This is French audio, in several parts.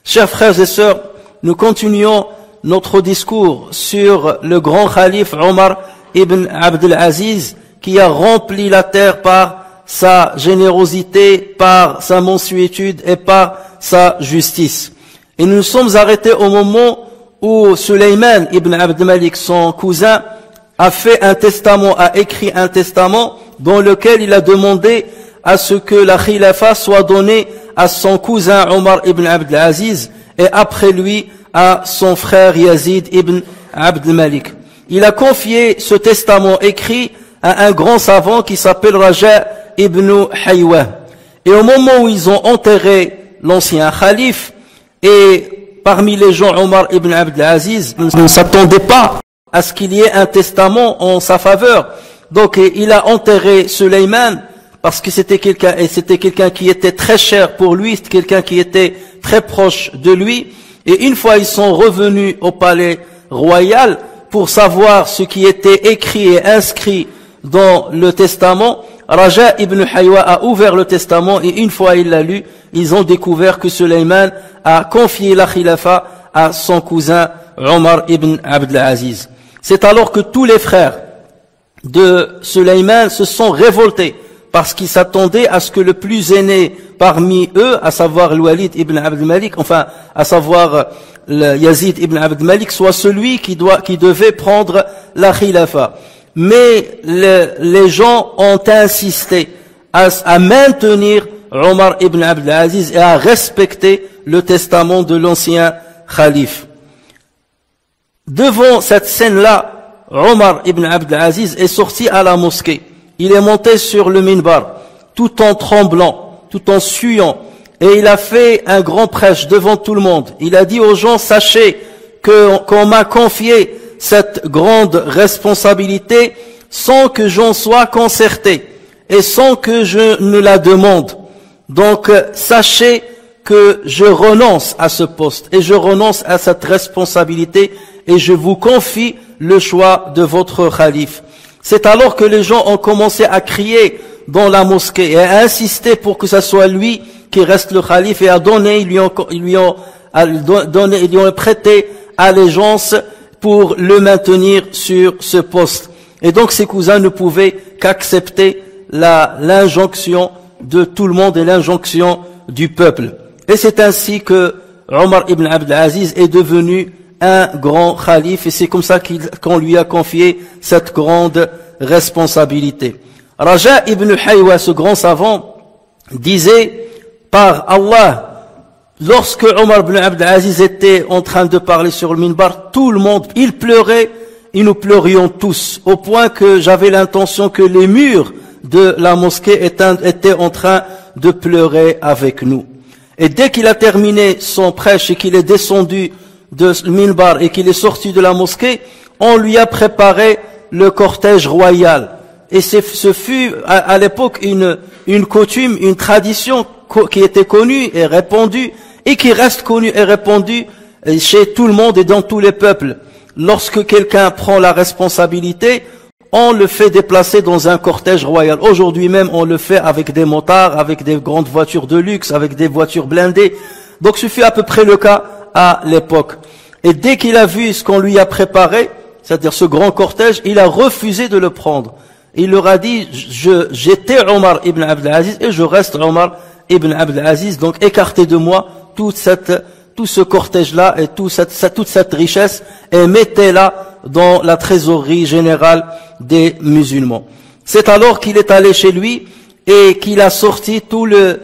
Chers frères et sœurs, nous continuons notre discours sur le grand calife Omar ibn Abd al-Aziz qui a rempli la terre par sa générosité, par sa mansuétude et par sa justice. Et nous nous sommes arrêtés au moment où Sulayman ibn Abd Malik, son cousin, a fait un testament, a écrit un testament dans lequel il a demandé à ce que la khilafa soit donnée à son cousin Omar ibn Abd al-Aziz et après lui à son frère Yazid ibn Abd al-Malik. Il a confié ce testament écrit à un grand savant qui s'appelle Raja ibn Haywa. Et au moment où ils ont enterré l'ancien calife, et parmi les gens Omar ibn Abd al-Aziz ne s'attendait pas à ce qu'il y ait un testament en sa faveur. Donc il a enterré Sulayman parce que c'était quelqu'un qui était très cher pour lui, c'était quelqu'un qui était très proche de lui. Et une fois ils sont revenus au palais royal pour savoir ce qui était écrit et inscrit dans le testament, Raja ibn Haywa a ouvert le testament et une fois il l'a lu, ils ont découvert que Sulayman a confié la khilafa à son cousin Omar ibn Abd al-Aziz. C'est alors que tous les frères de Sulayman se sont révoltés parce qu'ils s'attendaient à ce que le plus aîné parmi eux, à savoir le Walid ibn Abd Malik, enfin, à savoir le Yazid ibn Abd Malik, soit celui qui devait prendre la khilafa. Mais les gens ont insisté à maintenir Omar ibn Abd al-Aziz et à respecter le testament de l'ancien calife. Devant cette scène-là, Omar ibn Abd al-Aziz est sorti à la mosquée. Il est monté sur le minbar, tout en tremblant, tout en suant, et il a fait un grand prêche devant tout le monde. Il a dit aux gens, sachez qu'on m'a confié cette grande responsabilité sans que j'en sois concerté et sans que je ne la demande. Donc, sachez que je renonce à ce poste et je renonce à cette responsabilité et je vous confie le choix de votre calife. C'est alors que les gens ont commencé à crier dans la mosquée et à insister pour que ce soit lui qui reste le calife et à donner, ils lui ont prêté allégeance pour le maintenir sur ce poste. Et donc ses cousins ne pouvaient qu'accepter l'injonction de tout le monde et l'injonction du peuple. Et c'est ainsi que Omar ibn Abd al-Aziz est devenu un grand calife et c'est comme ça qu'on lui a confié cette grande responsabilité. Raja ibn Haywa, ce grand savant, disait par Allah, lorsque Omar ibn Abd al-Aziz était en train de parler sur le minbar, tout le monde, il pleurait et nous pleurions tous, au point que j'avais l'intention que les murs de la mosquée étaient en train de pleurer avec nous. Et dès qu'il a terminé son prêche et qu'il est descendu de minbar et qu'il est sorti de la mosquée, on lui a préparé le cortège royal. Et ce fut à l'époque une coutume, une tradition qui était connue et répandue et qui reste connue et répandue chez tout le monde et dans tous les peuples. Lorsque quelqu'un prend la responsabilité, on le fait déplacer dans un cortège royal. Aujourd'hui même, on le fait avec des motards, avec des grandes voitures de luxe, avec des voitures blindées. Donc ce fut à peu près le cas à l'époque. Et dès qu'il a vu ce qu'on lui a préparé, c'est-à-dire ce grand cortège, il a refusé de le prendre. Il leur a dit, j'étais Omar ibn Abd al-Aziz et je reste Omar ibn Abd al-Aziz, donc écartez de moi tout ce cortège-là et toute cette richesse et mettez-la dans la trésorerie générale des musulmans. C'est alors qu'il est allé chez lui et qu'il a sorti tout le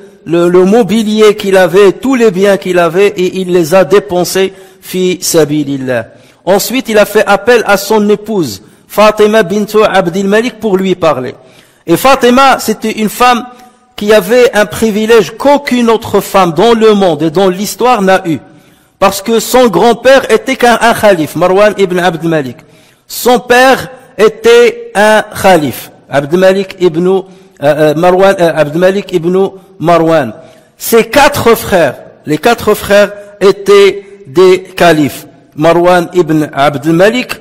mobilier qu'il avait, tous les biens qu'il avait, et il les a dépensés fi sabilillah. Ensuite, il a fait appel à son épouse, Fatima bintu Abdil Malik, pour lui parler. Et Fatima, c'était une femme qui avait un privilège qu'aucune autre femme dans le monde et dans l'histoire n'a eu. Parce que son grand-père était qu'un khalif, Marwan ibn Abd al-Malik. Son père était un khalif, Abd al-Malik ibn Marwan. Ses 4 frères, les 4 frères étaient des califes. Marwan ibn Abd al-Malik,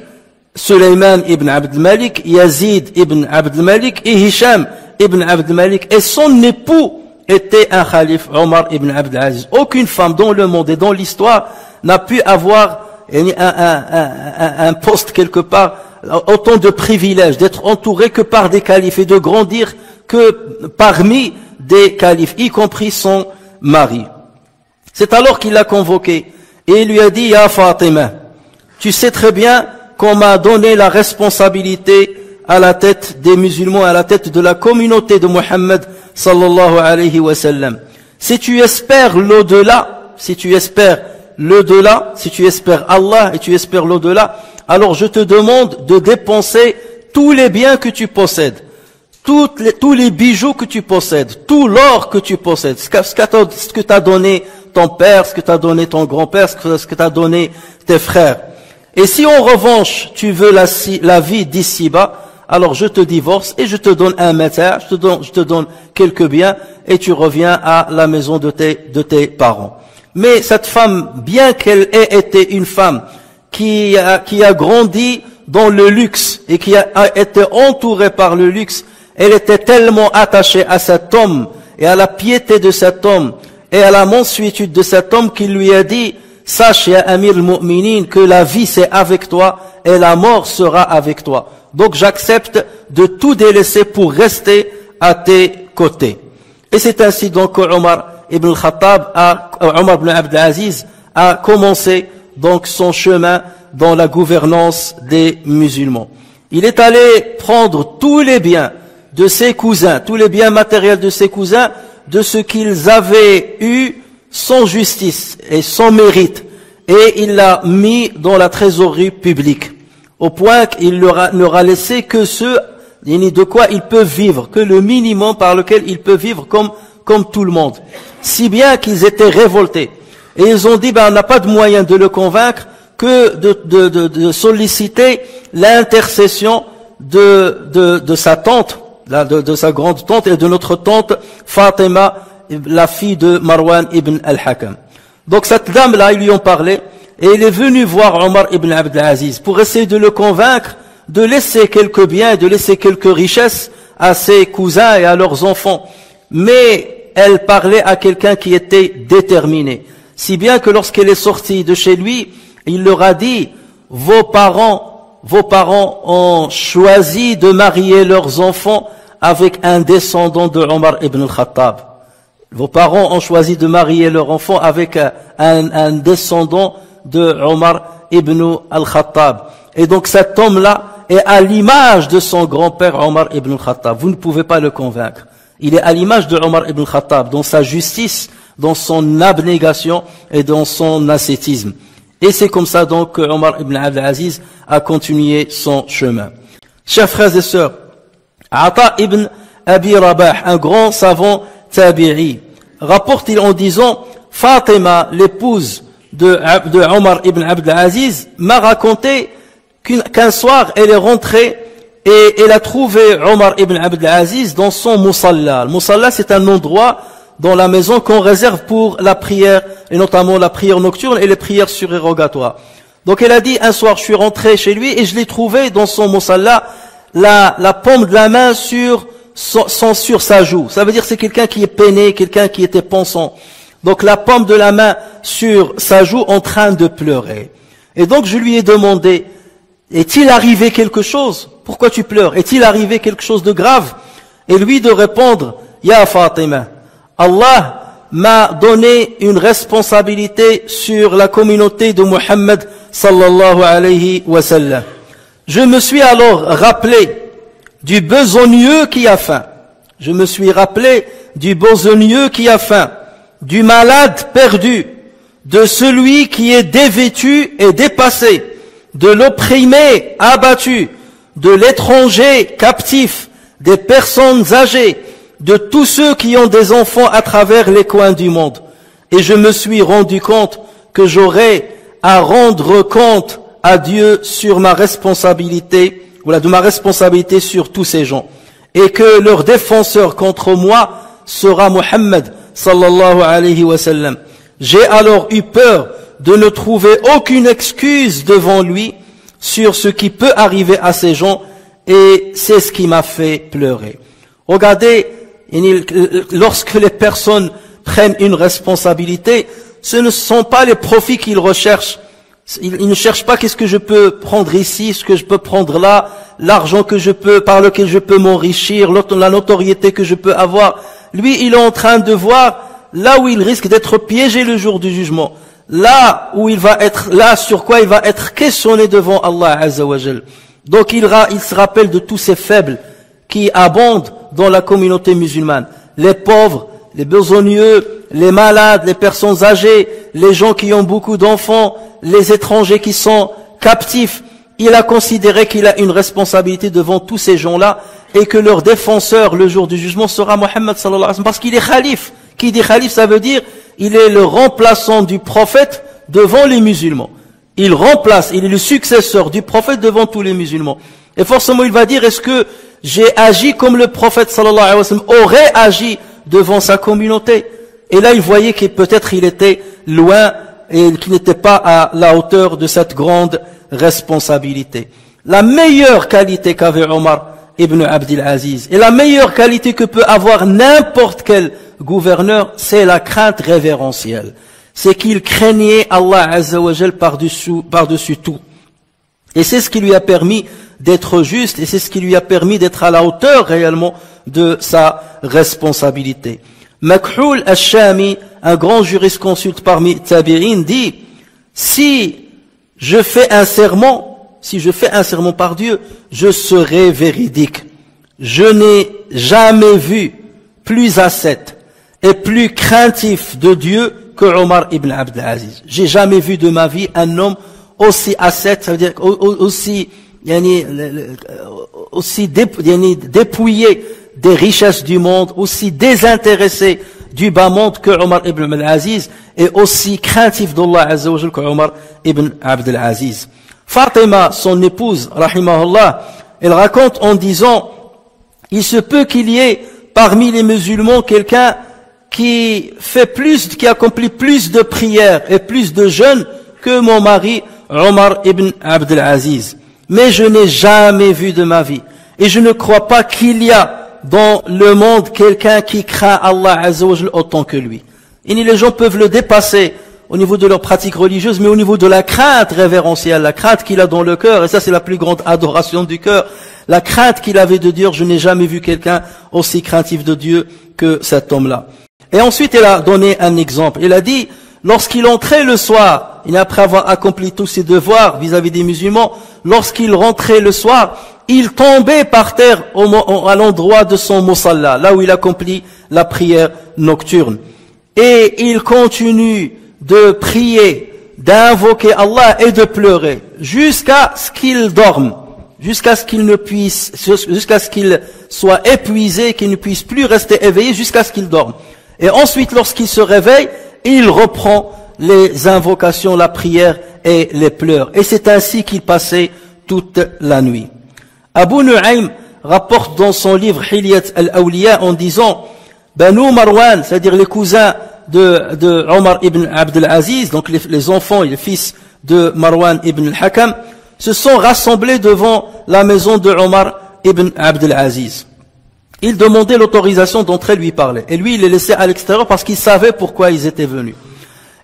Sulayman ibn Abd al-Malik, Yazid ibn Abd al-Malik et Hisham ibn Abd al-Malik. Et son époux était un calife, Omar ibn Abd al-Aziz. Aucune femme dans le monde et dans l'histoire n'a pu avoir un poste quelque part, autant de privilèges, d'être entouré que par des califes et de grandir que parmi des califes, y compris son mari. C'est alors qu'il l'a convoqué et il lui a dit, Ya Fatima, tu sais très bien qu'on m'a donné la responsabilité à la tête des musulmans, à la tête de la communauté de Muhammad sallallahu alayhi wa sallam. Si tu espères l'au-delà, si tu espères Allah et tu espères l'au-delà, alors je te demande de dépenser tous les biens que tu possèdes, tous les bijoux que tu possèdes, tout l'or que tu possèdes, ce que t'a donné ton père, ce que t'a donné ton grand-père, ce que t'a donné tes frères. Et si en revanche tu veux la vie d'ici-bas, alors je te divorce et je te donne un mata, je te donne quelques biens et tu reviens à la maison de tes parents. Mais cette femme, bien qu'elle ait été une femme qui a grandi dans le luxe et qui a été entourée par le luxe, elle était tellement attachée à cet homme et à la piété de cet homme et à la mansuétude de cet homme qu'il lui a dit, sache, ya Amir al-Mu'minin, que la vie c'est avec toi et la mort sera avec toi. Donc j'accepte de tout délaisser pour rester à tes côtés. Et c'est ainsi donc que Omar ibn Abd al-Aziz a commencé donc son chemin dans la gouvernance des musulmans. Il est allé prendre tous les biens de ses cousins, tous les biens matériels de ses cousins, de ce qu'ils avaient eu sans justice et sans mérite, et il l'a mis dans la trésorerie publique, au point qu'il n'aura laissé que ce de quoi ils peuvent vivre, que le minimum par lequel ils peuvent vivre comme tout le monde. Si bien qu'ils étaient révoltés. Et ils ont dit, on n'a pas de moyen de le convaincre que de solliciter l'intercession de sa tante, de sa grande tante et de notre tante Fatima, la fille de Marwan ibn al-Hakam. Donc cette dame-là, ils lui ont parlé, et il est venu voir Omar ibn Abd al-Aziz pour essayer de le convaincre de laisser quelques biens et de laisser quelques richesses à ses cousins et à leurs enfants. Mais elle parlait à quelqu'un qui était déterminé. Si bien que lorsqu'elle est sortie de chez lui, il leur a dit, vos parents ont choisi de marier leurs enfants avec un descendant de Omar ibn al-Khattab. Vos parents ont choisi de marier leur enfant avec un descendant de Omar ibn al-Khattab. Et donc cet homme-là est à l'image de son grand-père Omar ibn al-Khattab. Vous ne pouvez pas le convaincre. Il est à l'image de Omar ibn al-Khattab, dans sa justice, dans son abnégation et dans son ascétisme. Et c'est comme ça donc que Omar ibn Abd al-Aziz a continué son chemin. Chers frères et sœurs, Ata ibn Abi Rabah, un grand savant tabi'i, rapporte-t-il en disant, Fatima, l'épouse de Omar ibn Abd al-Aziz, m'a raconté qu'un soir elle est rentrée et elle a trouvé Omar ibn Abd al-Aziz dans son musalla. Le musalla, c'est un endroit dans la maison qu'on réserve pour la prière, et notamment la prière nocturne et les prières surérogatoires. Donc elle a dit, un soir je suis rentré chez lui et je l'ai trouvé dans son musalla, la paume de la main sur sa joue. Ça veut dire que c'est quelqu'un qui est peiné, quelqu'un qui était pensant. Donc la paume de la main sur sa joue en train de pleurer. Et donc je lui ai demandé, est-il arrivé quelque chose? Pourquoi tu pleures? Est-il arrivé quelque chose de grave? Et lui de répondre, Ya Fatima, Allah m'a donné une responsabilité sur la communauté de Muhammad sallallahu alayhi wa sallam. Je me suis alors rappelé du besogneux qui a faim. Je me suis rappelé du besogneux qui a faim, du malade perdu, de celui qui est dévêtu et dépassé, de l'opprimé abattu, de l'étranger captif, des personnes âgées, de tous ceux qui ont des enfants à travers les coins du monde. Et je me suis rendu compte que j'aurais à rendre compte à Dieu sur ma responsabilité, voilà, de ma responsabilité sur tous ces gens. Et que leur défenseur contre moi sera Muhammad sallallahu alayhi wa sallam. J'ai alors eu peur de ne trouver aucune excuse devant lui sur ce qui peut arriver à ces gens, et c'est ce qui m'a fait pleurer. Regardez, lorsque les personnes prennent une responsabilité, ce ne sont pas les profits qu'ils recherchent. Ils ne cherchent pas qu'est-ce que je peux prendre ici, ce que je peux prendre là, l'argent que je peux, par lequel je peux m'enrichir, la notoriété que je peux avoir. Lui, il est en train de voir là où il risque d'être piégé le jour du jugement. Là où il va être, là sur quoi il va être questionné devant Allah Azza wa Jal. Donc il se rappelle de tous ces faibles qui abondent dans la communauté musulmane. Les pauvres, les besogneux, les malades, les personnes âgées, les gens qui ont beaucoup d'enfants, les étrangers qui sont captifs. Il a considéré qu'il a une responsabilité devant tous ces gens-là et que leur défenseur le jour du jugement sera Muhammad sallallahu alayhi wa sallam, parce qu'il est khalife. Qui dit khalife, ça veut dire il est le remplaçant du prophète devant les musulmans. Il remplace, il est le successeur du prophète devant tous les musulmans. Et forcément il va dire, est-ce que j'ai agi comme le prophète sallallahu alayhi wa sallam aurait agi devant sa communauté? Et là il voyait que peut-être il était loin et qu'il n'était pas à la hauteur de cette grande responsabilité. La meilleure qualité qu'avait Omar ibn Abdul Aziz, et la meilleure qualité que peut avoir n'importe quel gouverneur, c'est la crainte révérentielle. C'est qu'il craignait Allah Azza wa Jal par-dessus tout. Et c'est ce qui lui a permis d'être juste, et c'est ce qui lui a permis d'être à la hauteur réellement de sa responsabilité. Makhul al-Shami, un grand jurisconsulte parmi Tabi'in, dit, si je fais un serment par Dieu, je serai véridique. Je n'ai jamais vu plus ascète et plus craintif de Dieu que Omar ibn Abdul Aziz. J'ai jamais vu de ma vie un homme aussi ascète, ça veut dire aussi dépouillé des richesses du monde, aussi désintéressé du bas monde que Omar ibn Abdul Aziz, et aussi craintif d'Allah Azza wa Jal que Omar ibn Abdul Aziz. Fatima, son épouse, rahimahullah, elle raconte en disant, il se peut qu'il y ait parmi les musulmans quelqu'un qui accomplit plus de prières et plus de jeûnes que mon mari Omar ibn Abdul Aziz. Mais je n'ai jamais vu de ma vie. Et je ne crois pas qu'il y a dans le monde quelqu'un qui craint Allah Azza wa Jal autant que lui. Et les gens peuvent le dépasser au niveau de leur pratique religieuse, mais au niveau de la crainte révérentielle, la crainte qu'il a dans le cœur, et ça c'est la plus grande adoration du cœur, la crainte qu'il avait de Dieu, je n'ai jamais vu quelqu'un aussi craintif de Dieu que cet homme-là. Et ensuite elle a donné un exemple, elle a dit, lorsqu'il entrait le soir, et après avoir accompli tous ses devoirs vis-à-vis des musulmans, lorsqu'il rentrait le soir, il tombait par terre à l'endroit de son musalla, là où il accomplit la prière nocturne. Et il continue de prier, d'invoquer Allah et de pleurer jusqu'à ce qu'il dorme, jusqu'à ce qu'il soit épuisé, qu'il ne puisse plus rester éveillé, jusqu'à ce qu'il dorme. Et ensuite, lorsqu'il se réveille, il reprend les invocations, la prière et les pleurs. Et c'est ainsi qu'il passait toute la nuit. Abu Nu'aym rapporte dans son livre Hilyat al-Awliya en disant, Banu Marwan, c'est-à-dire les cousins de Omar ibn Abdul Aziz, donc les enfants et les fils de Marwan ibn al-Hakam, se sont rassemblés devant la maison de Omar ibn Abdul Aziz. Ils demandaient l'autorisation d'entrer lui parler. Et lui, il les laissait à l'extérieur parce qu'il savait pourquoi ils étaient venus.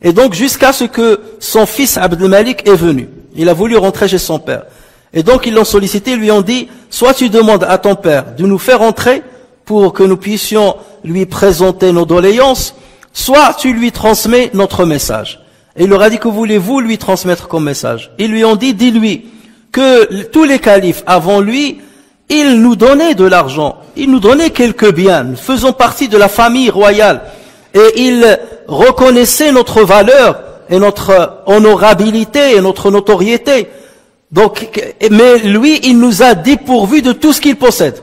Et donc, jusqu'à ce que son fils Abdul Malik est venu. Il a voulu rentrer chez son père. Et donc, ils l'ont sollicité, ils lui ont dit, soit tu demandes à ton père de nous faire entrer pour que nous puissions lui présenter nos doléances, soit tu lui transmets notre message. Et il leur a dit, que voulez-vous lui transmettre comme message? Ils lui ont dit, dis-lui que tous les califes avant lui, ils nous donnaient de l'argent, ils nous donnaient quelques biens, nous faisons partie de la famille royale, et ils reconnaissaient notre valeur et notre honorabilité et notre notoriété. Donc, mais lui, il nous a dépourvus de tout ce qu'il possède.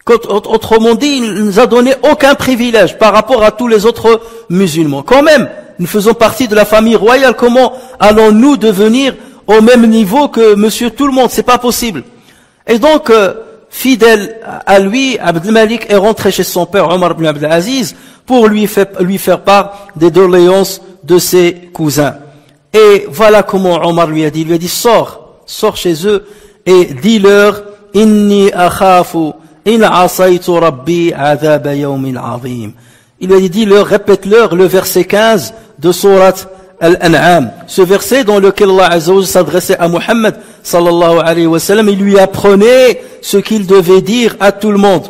Autrement dit, il ne nous a donné aucun privilège par rapport à tous les autres musulmans. Quand même, nous faisons partie de la famille royale, comment allons-nous devenir au même niveau que monsieur tout le monde? C'est pas possible. Et donc, fidèle à lui, Abd al-Malik est rentré chez son père Omar ibn Abd al-Aziz pour lui faire part des doléances de ses cousins. Et voilà comment Omar lui a dit, sors chez eux et dis-leur, inni akhafu in asaytu rabbi adhab yawmin azim. Il lui a dit, dis-leur, répète-leur le verset 15 de sourate Al-An'am. Ce verset dans lequel Allah Azza wa Jalla s'adressait à Muhammad sallallahu alayhi wa sallam, il lui apprenait ce qu'il devait dire à tout le monde.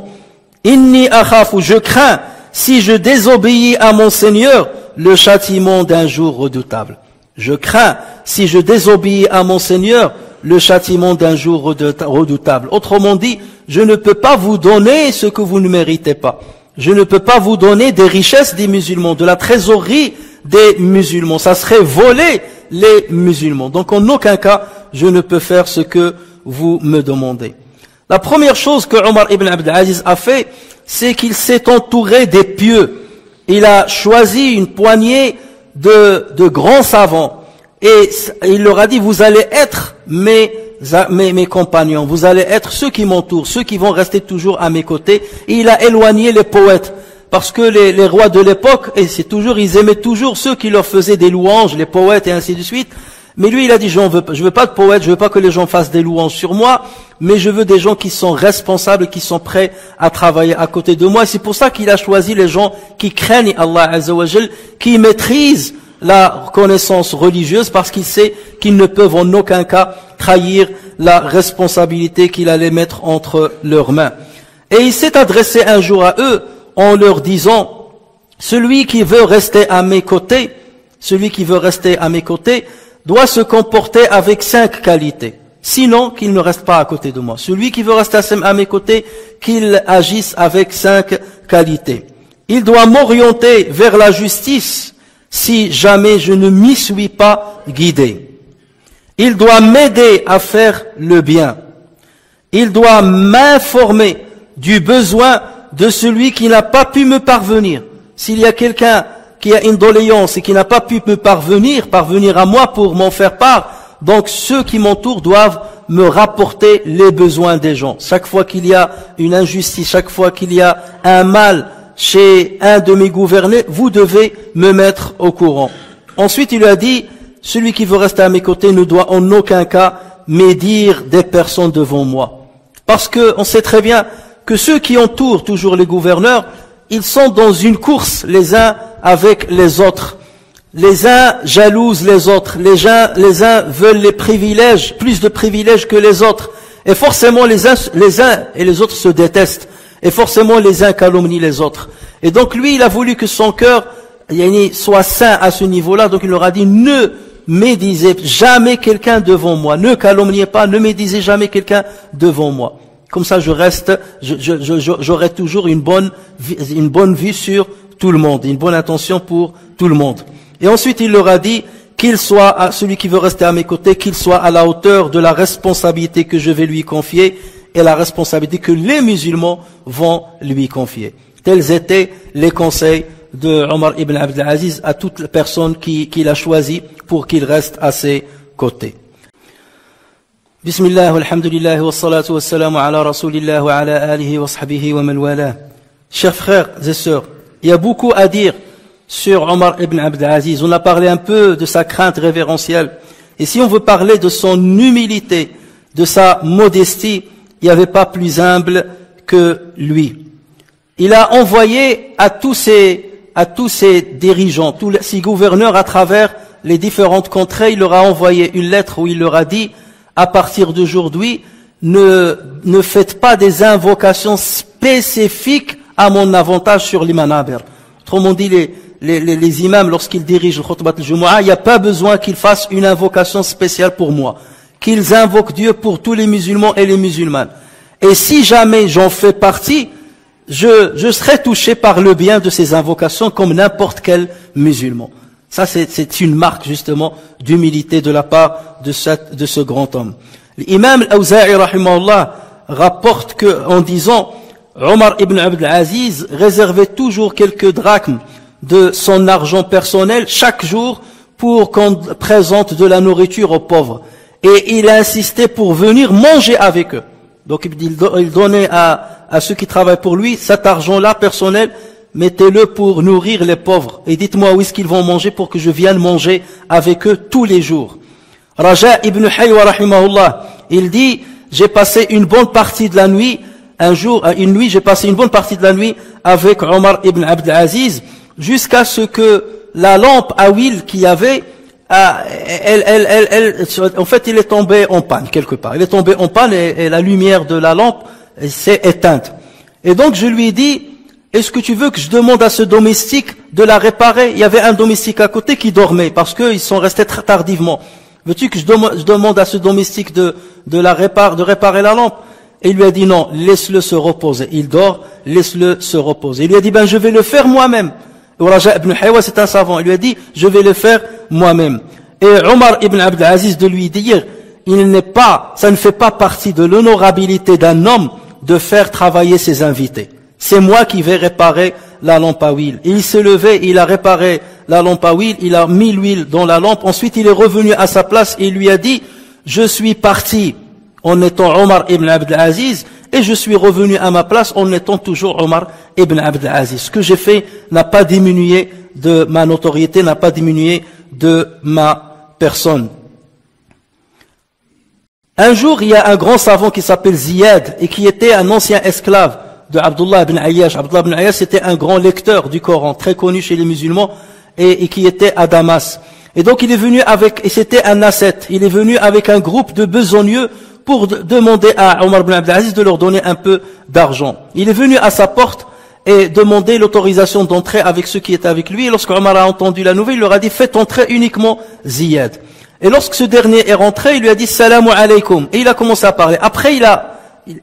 Inni akhafu, je crains, si je désobéis à mon Seigneur, le châtiment d'un jour redoutable. Je crains, si je désobéis à mon Seigneur, le châtiment d'un jour redoutable. Autrement dit, je ne peux pas vous donner ce que vous ne méritez pas. Je ne peux pas vous donner des richesses des musulmans, de la trésorerie des musulmans. Ça serait voler les musulmans. Donc en aucun cas, je ne peux faire ce que vous me demandez. La première chose que Omar ibn Abd al-Aziz a fait, c'est qu'il s'est entouré des pieux. Il a choisi une poignée de grands savants. Et il leur a dit, vous allez être mes compagnons, vous allez être ceux qui m'entourent, ceux qui vont rester toujours à mes côtés. Et il a éloigné les poètes. Parce que les rois de l'époque, ils aimaient toujours ceux qui leur faisaient des louanges, les poètes et ainsi de suite. Mais lui, il a dit, je veux pas de poètes, je veux pas que les gens fassent des louanges sur moi, mais je veux des gens qui sont responsables, qui sont prêts à travailler à côté de moi. Et c'est pour ça qu'il a choisi les gens qui craignent Allah Azza wa Jal, qui maîtrisent la connaissance religieuse, parce qu'il sait qu'ils ne peuvent en aucun cas trahir la responsabilité qu'il allait mettre entre leurs mains. Et il s'est adressé un jour à eux, en leur disant, celui qui veut rester à mes côtés, doit se comporter avec 5 qualités. Sinon, qu'il ne reste pas à côté de moi. Celui qui veut rester à mes côtés, qu'il agisse avec 5 qualités. Il doit m'orienter vers la justice si jamais je ne m'y suis pas guidé. Il doit m'aider à faire le bien. Il doit m'informer du besoin de celui qui n'a pas pu me parvenir. S'il y a quelqu'un qui a une doléance et qui n'a pas pu me parvenir à moi pour m'en faire part, donc ceux qui m'entourent doivent me rapporter les besoins des gens. Chaque fois qu'il y a une injustice, chaque fois qu'il y a un mal chez un de mes gouvernés, vous devez me mettre au courant. Ensuite, il lui a dit, celui qui veut rester à mes côtés ne doit en aucun cas médire des personnes devant moi. Parce que on sait très bien que ceux qui entourent toujours les gouverneurs, ils sont dans une course les uns avec les autres. Les uns jalousent les autres, les uns veulent les privilèges, plus de privilèges que les autres. Et forcément les uns et les autres se détestent. Et forcément les uns calomnient les autres. Et donc lui, il a voulu que son cœur soit sain à ce niveau-là. Donc il leur a dit, ne médisez jamais quelqu'un devant moi. Ne calomniez pas, ne médisez jamais quelqu'un devant moi. Comme ça, j'aurai toujours une bonne vie sur tout le monde, une bonne intention pour tout le monde. Et ensuite, il leur a dit qu'il soit, celui qui veut rester à mes côtés, qu'il soit à la hauteur de la responsabilité que je vais lui confier et la responsabilité que les musulmans vont lui confier. Tels étaient les conseils de Omar ibn Abd al-Aziz à toute personne qu'il a choisi pour qu'il reste à ses côtés. Bismillah, walhamdulillah, wa salatu wa salamu ala rasulillah wa ala alihi wa sahbihi wa man wala. Chers frères et sœurs, il y a beaucoup à dire sur Omar ibn Abd al-Aziz. On a parlé un peu de sa crainte révérentielle. Et si on veut parler de son humilité, de sa modestie, il n'y avait pas plus humble que lui. Il a envoyé à tous ses dirigeants, tous ses gouverneurs à travers les différentes contrées, il leur a envoyé une lettre où il leur a dit, à partir d'aujourd'hui, ne faites pas des invocations spécifiques à mon avantage sur l'imanaber. Autrement dit, les imams, lorsqu'ils dirigent le khutbat al-Jumu'ah, il n'y a pas besoin qu'ils fassent une invocation spéciale pour moi. Qu'ils invoquent Dieu pour tous les musulmans et les musulmanes. Et si jamais j'en fais partie, je serai touché par le bien de ces invocations comme n'importe quel musulman. Ça, c'est une marque, justement, d'humilité de la part de ce grand homme. L'imam al-Awza'i, rahimahullah, rapporte en disant, Omar ibn Abd al-Aziz réservait toujours quelques drachmes de son argent personnel chaque jour pour qu'on présente de la nourriture aux pauvres. Et il a insisté pour venir manger avec eux. Donc il donnait à ceux qui travaillent pour lui cet argent-là personnel, mettez-le pour nourrir les pauvres. Et dites-moi où est-ce qu'ils vont manger pour que je vienne manger avec eux tous les jours. Raja ibn Haywa rahimahullah, il dit, j'ai passé une bonne partie de la nuit, j'ai passé une bonne partie de la nuit avec Omar ibn Abd al-Aziz, jusqu'à ce que la lampe à huile qu'il y avait, en fait, il est tombé en panne quelque part. Il est tombé en panne et la lumière de la lampe s'est éteinte. Et donc je lui ai dit, est-ce que tu veux que je demande à ce domestique de la réparer? Il y avait un domestique à côté qui dormait parce qu'ils sont restés très tardivement. Veux-tu que je demande à ce domestique de réparer la lampe? Et il lui a dit non, laisse-le se reposer. Il dort, laisse-le se reposer. Il lui a dit, je vais le faire moi-même. Raja ibn Haywa, c'est un savant. Il lui a dit, je vais le faire moi-même. Et Omar ibn Abd al-Aziz de lui dire, ça ne fait pas partie de l'honorabilité d'un homme de faire travailler ses invités. C'est moi qui vais réparer la lampe à huile. Et il s'est levé, il a réparé la lampe à huile, il a mis l'huile dans la lampe. Ensuite, il est revenu à sa place et il lui a dit, je suis parti en étant Omar ibn Abd al-Aziz, et je suis revenu à ma place en étant toujours Omar ibn Abd al-Aziz. Ce que j'ai fait n'a pas diminué de ma notoriété, n'a pas diminué de ma personne. Un jour, il y a un grand savant qui s'appelle Ziyad, et qui était un ancien esclave de Abdullah ibn Ayyash. Abdullah ibn Ayyash était un grand lecteur du Coran, très connu chez les musulmans, et qui était à Damas. Et donc il est venu et c'était un ascète, il est venu avec un groupe de besogneux pour demander à Omar ibn Abd al-Aziz de leur donner un peu d'argent. Il est venu à sa porte et demander l'autorisation d'entrer avec ceux qui étaient avec lui. Et lorsque Omar a entendu la nouvelle, il leur a dit, faites entrer uniquement Ziyad. Et lorsque ce dernier est rentré, il lui a dit, salamu alaykum. Et il a commencé à parler. Après,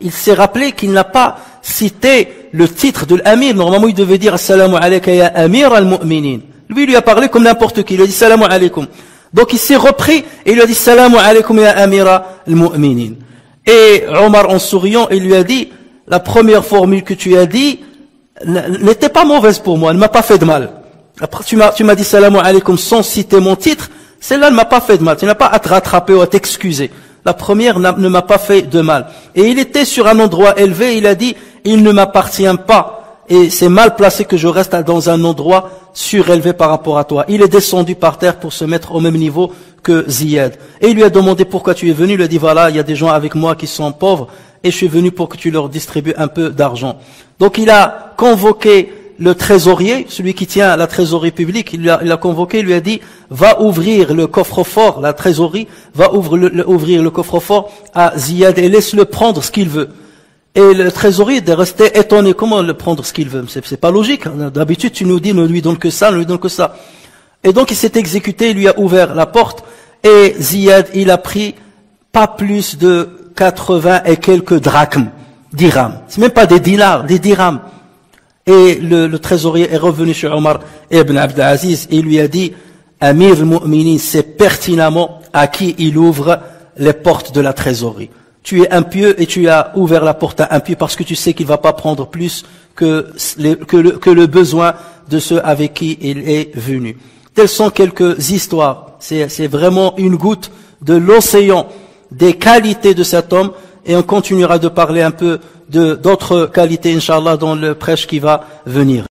il s'est rappelé qu'il n'a pas cité le titre de l'amir. Normalement, il devait dire, salamu alayka ya amir al-mu'minin. Lui, il lui a parlé comme n'importe qui. Il lui a dit, salamu alaykum. Donc il s'est repris et il lui a dit, salamu alaykum ya amira al-mu'minin. Et Omar, en souriant, il lui a dit, la première formule que tu as dit n'était pas mauvaise pour moi, elle ne m'a pas fait de mal. Après, tu m'as dit salamu alaykum sans citer mon titre, celle-là ne m'a pas fait de mal. Tu n'as pas à te rattraper ou à t'excuser. La première ne m'a pas fait de mal. Et il était sur un endroit élevé, il a dit, il ne m'appartient pas. Et c'est mal placé que je reste dans un endroit surélevé par rapport à toi. Il est descendu par terre pour se mettre au même niveau que Ziyad. Et il lui a demandé pourquoi tu es venu. Il lui a dit, voilà, il y a des gens avec moi qui sont pauvres et je suis venu pour que tu leur distribues un peu d'argent. Donc il a convoqué le trésorier, celui qui tient la trésorerie publique, il l'a convoqué, il lui a dit, va ouvrir le coffre-fort, la trésorerie, va ouvrir le coffre-fort à Ziyad et laisse-le prendre ce qu'il veut. Et le trésorier est resté étonné, comment le prendre ce qu'il veut? C'est pas logique. D'habitude, tu nous dis, ne lui donne que ça, ne lui donne que ça. Et donc, il s'est exécuté, il lui a ouvert la porte, et Ziyad, il a pris pas plus de 80 et quelques drachmes, dirhams. C'est même pas des dinars, des dirhams. Et le trésorier est revenu chez Omar ibn Abd al-Aziz, et il lui a dit, Amir al-Mu'minin, c'est pertinemment à qui il ouvre les portes de la trésorerie. Tu es impieux et tu as ouvert la porte à impieux parce que tu sais qu'il ne va pas prendre plus que le besoin de ceux avec qui il est venu. Telles sont quelques histoires. C'est vraiment une goutte de l'océan des qualités de cet homme et on continuera de parler un peu d'autres qualités, Inch'Allah, dans le prêche qui va venir.